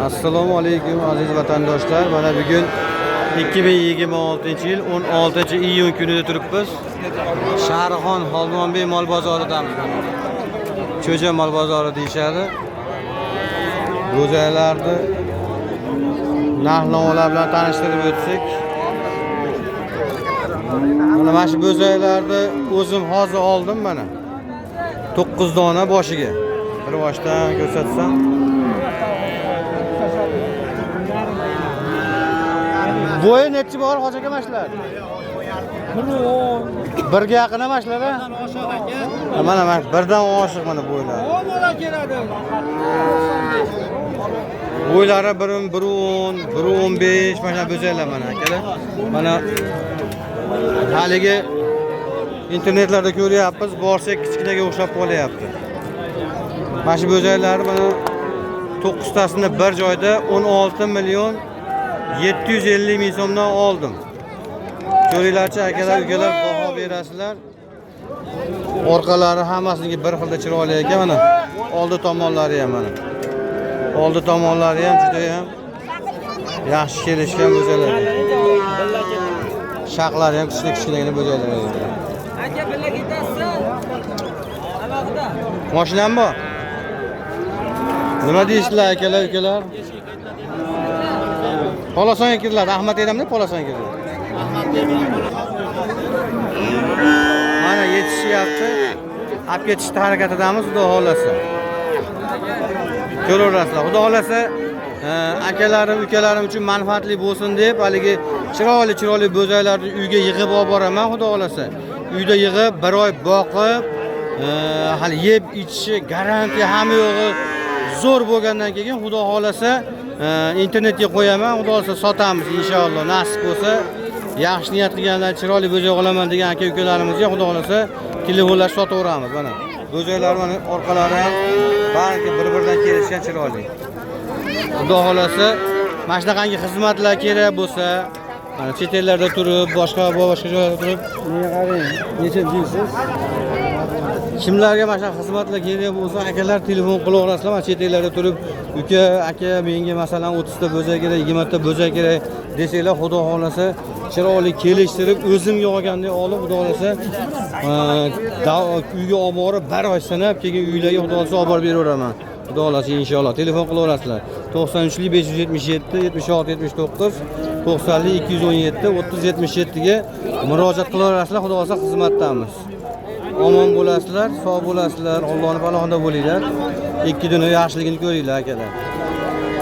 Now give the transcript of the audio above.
Assalomu alaykum aziz vatandoshlar. Mana bugun 2026-yil 16-iyun kunida turibmiz. Shahrixon Xolmonbey mol bozoridamiz. Cho'ja mol bozori deyshadi. Go'zallarni narx-navolar bilan tanishtirib o'tsak. Mana shu go'zallarni o'zim hozir oldim mana. 9 dona boshiga. Bir boshdan ko'rsatsam. Bo'yi nechi bor hoji aka mashlar? 1 ga yaqin emashlar a? Mana birdan oshiq mana bo'ylari. Bo'ylari 1.10, 1.15 mana bo'zaylar mana akalar. Mana haligi internetlarda ko'ryapmiz, borsak kichkinaga o'xshab qolyapti. Mana shu bo'zaylar mana 9 tasini bir joyda 16 million 750 ming so'mdan oldim. Ko'ringlarchi akalar, ukalar baho berasizlar. Orqalari hammasini bir xilda chiroyli ekan mana. Oldi tomonlari ham mana. Oldi tomonlari ham juda ham yaxshi kelishgan bo'zaylar. Shaqlari ham kichkina bo'zaylar. Aka birga ketasiz. Alohida. Mashinam bor. Nima deysizlar akalar, ukalar? Polasonga kiriladi. Ahmad edamda polasonga kiriladi. Mana yetishyapti. Olib ketishga harakatidamiz, xudo xolasa. Ko'raverasizlar. Xudo xolasa, akalarim, ukalarim uchun manfaatli bo'lsin deb, haligi chiroyli bo'zaylarni uyga yig'ib olib boraman, xudo xolasa. Uyda yig'ib, bir oy boqib, hali yeb ichishi garantiya hamma yo'g'i zo'r bo'lgandan keyin xudo xolasa internetga qo'yaman, xudo xolasa sotamiz inshaalloh. Nasib bo'lsa, yaxshi niyat qilganlar chiroyli bo'zay olaman degan aka-ukalarimizga xudo xolasa telefonlar sotaveramiz mana. Bo'zaylar mana orqalari ham balki bir-biridan kelishgan chiroyli. Xudo xolasa mana shunaqangi xizmatlar kerak bo'lsa, mana chet ellarda turib, boshqa joylarda turib, menga qarang, necha deysiz? Kimlarga mana shu xizmatlar kerak bo'lsa, akalar telefon qilaverasizlar. Mana chet ellarda turib, uka, aka, menga masalan 30 ta bo'zay kerak, 20 ta bo'zay kerak desanglar, xudo xolasa chiroyli kelishtirib, o'zimga olgandek olib, xudo xolasa uyga olib borib, bir oy sanab, keyin uylarga xudo xolasa olib borib beraveraman. Xudo xolasa inshaalloh telefon qilaverasizlar. 93 577 76 79 90 217 30 77 ga murojaat qilaverasizlar. Xudo xolasa xizmatdamiz. Omon bo'lasizlar, sog' bo'lasizlar, Allohning panohida bo'linglar. Ikki dunyo yaxshiligini ko'ringlar akalar.